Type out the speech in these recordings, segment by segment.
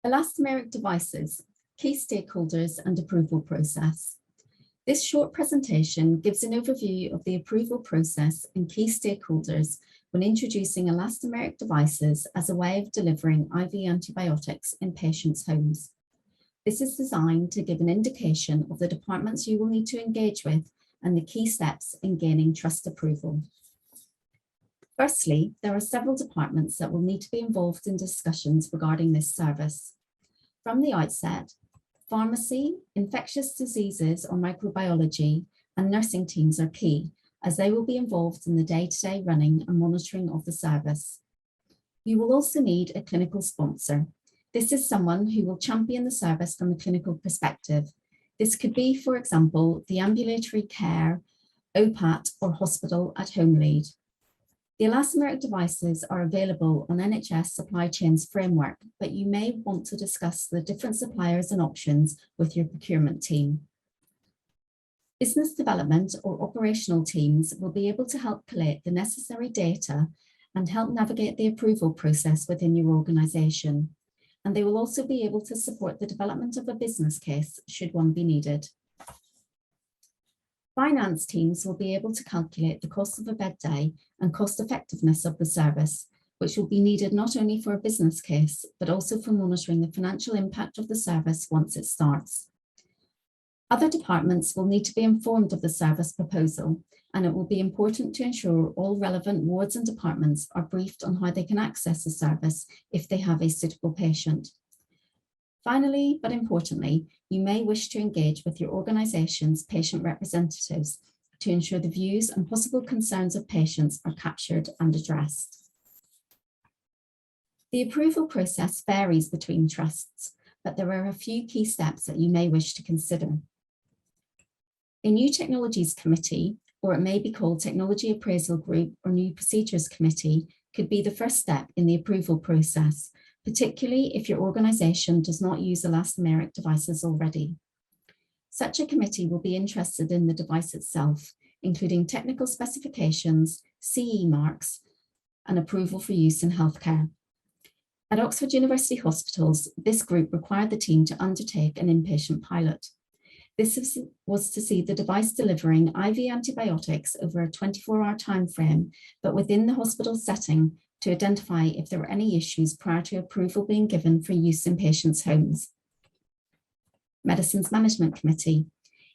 Elastomeric Devices, Key Stakeholders and Approval Process. This short presentation gives an overview of the approval process and key stakeholders when introducing elastomeric devices as a way of delivering IV antibiotics in patients' homes. This is designed to give an indication of the departments you will need to engage with and the key steps in gaining trust approval. Firstly, there are several departments that will need to be involved in discussions regarding this service. From the outset, pharmacy, infectious diseases or microbiology, and nursing teams are key, as they will be involved in the day-to-day running and monitoring of the service. You will also need a clinical sponsor. This is someone who will champion the service from a clinical perspective. This could be, for example, the ambulatory care, OPAT, or hospital at home lead. The elastomeric devices are available on NHS supply chains framework, but you may want to discuss the different suppliers and options with your procurement team. Business development or operational teams will be able to help collate the necessary data and help navigate the approval process within your organisation. And they will also be able to support the development of a business case should one be needed. Finance teams will be able to calculate the cost of a bed day and cost effectiveness of the service, which will be needed not only for a business case, but also for monitoring the financial impact of the service once it starts. Other departments will need to be informed of the service proposal, and it will be important to ensure all relevant wards and departments are briefed on how they can access the service if they have a suitable patient. Finally, but importantly, you may wish to engage with your organisation's patient representatives to ensure the views and possible concerns of patients are captured and addressed. The approval process varies between trusts, but there are a few key steps that you may wish to consider. A New Technologies Committee, or it may be called Technology Appraisal Group or New Procedures Committee, could be the first step in the approval process, particularly if your organisation does not use elastomeric devices already. Such a committee will be interested in the device itself, including technical specifications, CE marks, and approval for use in healthcare. At Oxford University Hospitals, this group required the team to undertake an inpatient pilot. This was to see the device delivering IV antibiotics over a 24-hour time frame, but within the hospital setting, to identify if there were any issues prior to approval being given for use in patients' homes. Medicines Management Committee.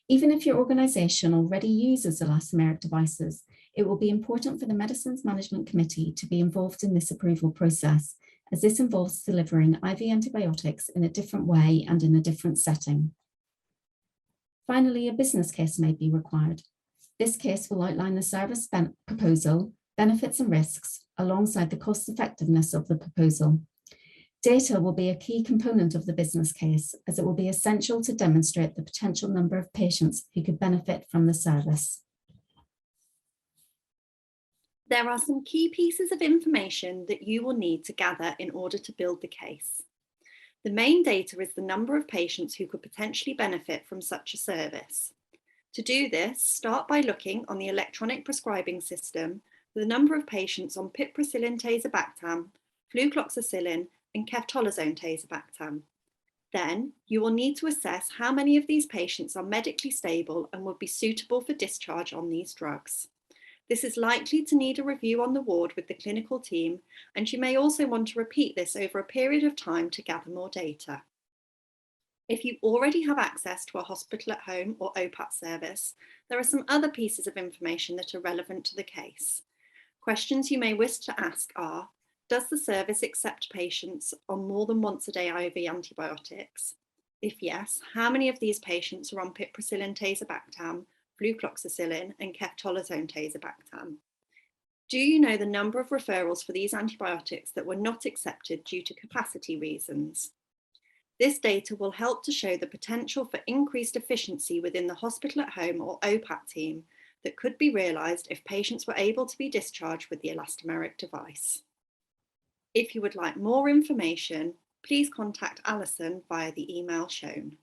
Even if your organisation already uses elastomeric devices, it will be important for the Medicines Management Committee to be involved in this approval process, as this involves delivering IV antibiotics in a different way and in a different setting. Finally, a business case may be required. This case will outline the service proposal, benefits and risks, alongside the cost effectiveness of the proposal. Data will be a key component of the business case, as it will be essential to demonstrate the potential number of patients who could benefit from the service. There are some key pieces of information that you will need to gather in order to build the case. The main data is the number of patients who could potentially benefit from such a service. To do this, start by looking on the electronic prescribing system for the number of patients on piperacillin-tazobactam, flucloxacillin, and ceftolozane-tazobactam. Then, you will need to assess how many of these patients are medically stable and would be suitable for discharge on these drugs. This is likely to need a review on the ward with the clinical team, and you may also want to repeat this over a period of time to gather more data. If you already have access to a hospital at home or OPAT service, there are some other pieces of information that are relevant to the case. Questions you may wish to ask are, does the service accept patients on more than once a day IV antibiotics? If yes, how many of these patients are on piperacillin-tazobactam, flucloxacillin, and ceftolozane-tazobactam? Do you know the number of referrals for these antibiotics that were not accepted due to capacity reasons? This data will help to show the potential for increased efficiency within the hospital at home or OPAT team that could be realised if patients were able to be discharged with the elastomeric device. If you would like more information, please contact Alison via the email shown.